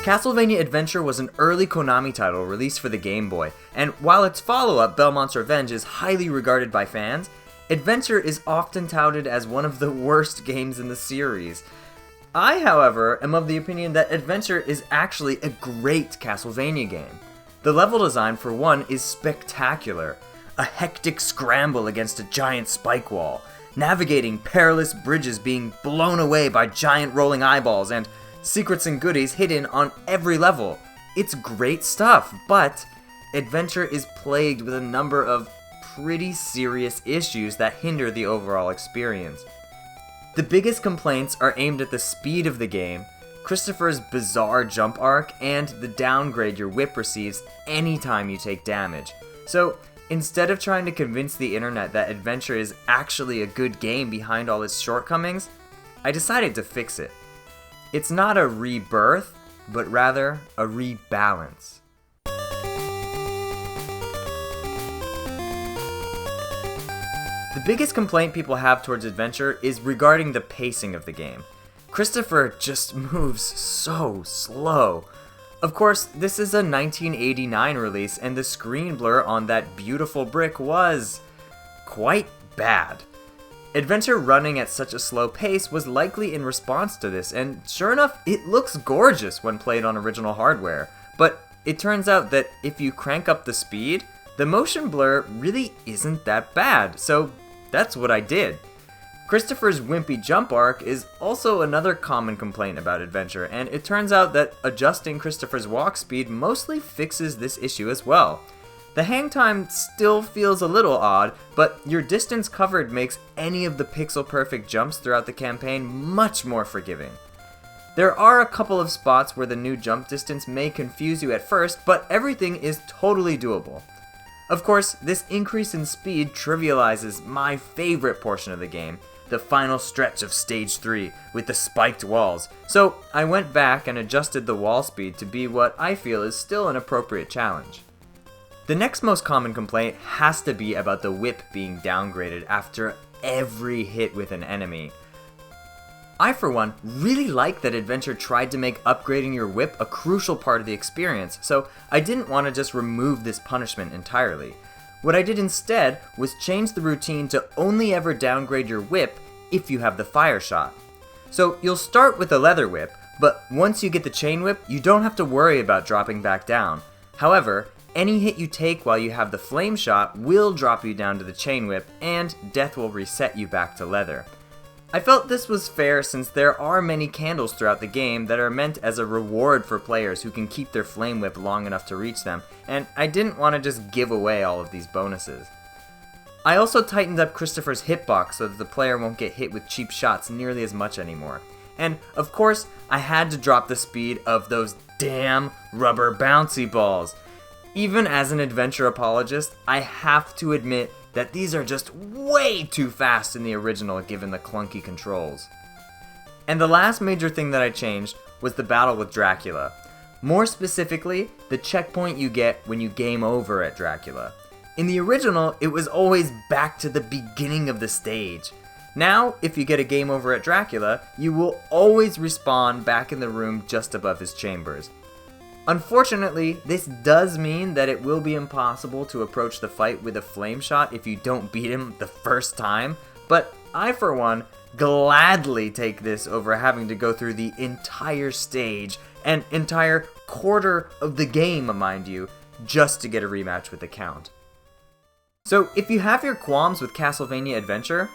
Castlevania Adventure was an early Konami title released for the Game Boy, and while its follow-up, Belmont's Revenge, is highly regarded by fans, Adventure is often touted as one of the worst games in the series. I, however, am of the opinion that Adventure is actually a great Castlevania game. The level design, for one, is spectacular. A hectic scramble against a giant spike wall, navigating perilous bridges being blown away by giant rolling eyeballs, and secrets and goodies hidden on every level. It's great stuff, but Adventure is plagued with a number of pretty serious issues that hinder the overall experience. The biggest complaints are aimed at the speed of the game, Christopher's bizarre jump arc, and the downgrade your whip receives anytime you take damage. So, instead of trying to convince the internet that Adventure is actually a good game behind all its shortcomings, I decided to fix it. It's not a rebirth, but rather a rebalance. The biggest complaint people have towards Adventure is regarding the pacing of the game. Christopher just moves so slow. Of course, this is a 1989 release, and the screen blur on that beautiful brick was quite bad. Adventure running at such a slow pace was likely in response to this, and sure enough, it looks gorgeous when played on original hardware. But it turns out that if you crank up the speed, the motion blur really isn't that bad, so that's what I did. Christopher's wimpy jump arc is also another common complaint about Adventure, and it turns out that adjusting Christopher's walk speed mostly fixes this issue as well. The hang time still feels a little odd, but your distance covered makes any of the pixel-perfect jumps throughout the campaign much more forgiving. There are a couple of spots where the new jump distance may confuse you at first, but everything is totally doable. Of course, this increase in speed trivializes my favorite portion of the game, the final stretch of Stage 3 with the spiked walls, so I went back and adjusted the wall speed to be what I feel is still an appropriate challenge. The next most common complaint has to be about the whip being downgraded after every hit with an enemy. I, for one, really like that Adventure tried to make upgrading your whip a crucial part of the experience, so I didn't want to just remove this punishment entirely. What I did instead was change the routine to only ever downgrade your whip if you have the fire shot. So you'll start with the leather whip, but once you get the chain whip, you don't have to worry about dropping back down. However, any hit you take while you have the flame shot will drop you down to the chain whip, and death will reset you back to leather. I felt this was fair since there are many candles throughout the game that are meant as a reward for players who can keep their flame whip long enough to reach them, and I didn't want to just give away all of these bonuses. I also tightened up Christopher's hitbox so that the player won't get hit with cheap shots nearly as much anymore. And of course, I had to drop the speed of those damn rubber bouncy balls. Even as an Adventure apologist, I have to admit that these are just way too fast in the original given the clunky controls. And the last major thing that I changed was the battle with Dracula. More specifically, the checkpoint you get when you game over at Dracula. In the original, it was always back to the beginning of the stage. Now, if you get a game over at Dracula, you will always respawn back in the room just above his chambers. Unfortunately, this does mean that it will be impossible to approach the fight with a flame shot if you don't beat him the first time, but I, for one, gladly take this over having to go through the entire stage, an entire quarter of the game, mind you, just to get a rematch with the Count. So, if you have your qualms with Castlevania Adventure,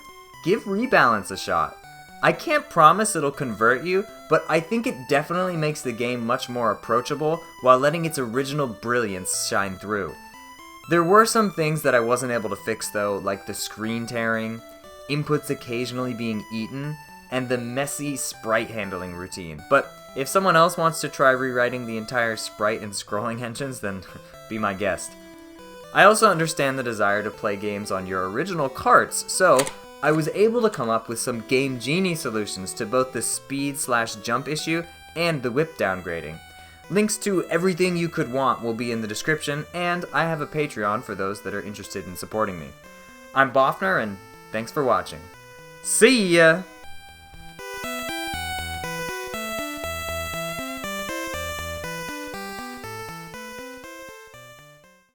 give ReBalance a shot. I can't promise it'll convert you, but I think it definitely makes the game much more approachable while letting its original brilliance shine through. There were some things that I wasn't able to fix though, like the screen tearing, inputs occasionally being eaten, and the messy sprite handling routine. But if someone else wants to try rewriting the entire sprite and scrolling engines, then be my guest. I also understand the desire to play games on your original carts, so I was able to come up with some Game Genie solutions to both the speed/jump issue and the whip downgrading. Links to everything you could want will be in the description, and I have a Patreon for those that are interested in supporting me. I'm Bofner, and thanks for watching. See ya!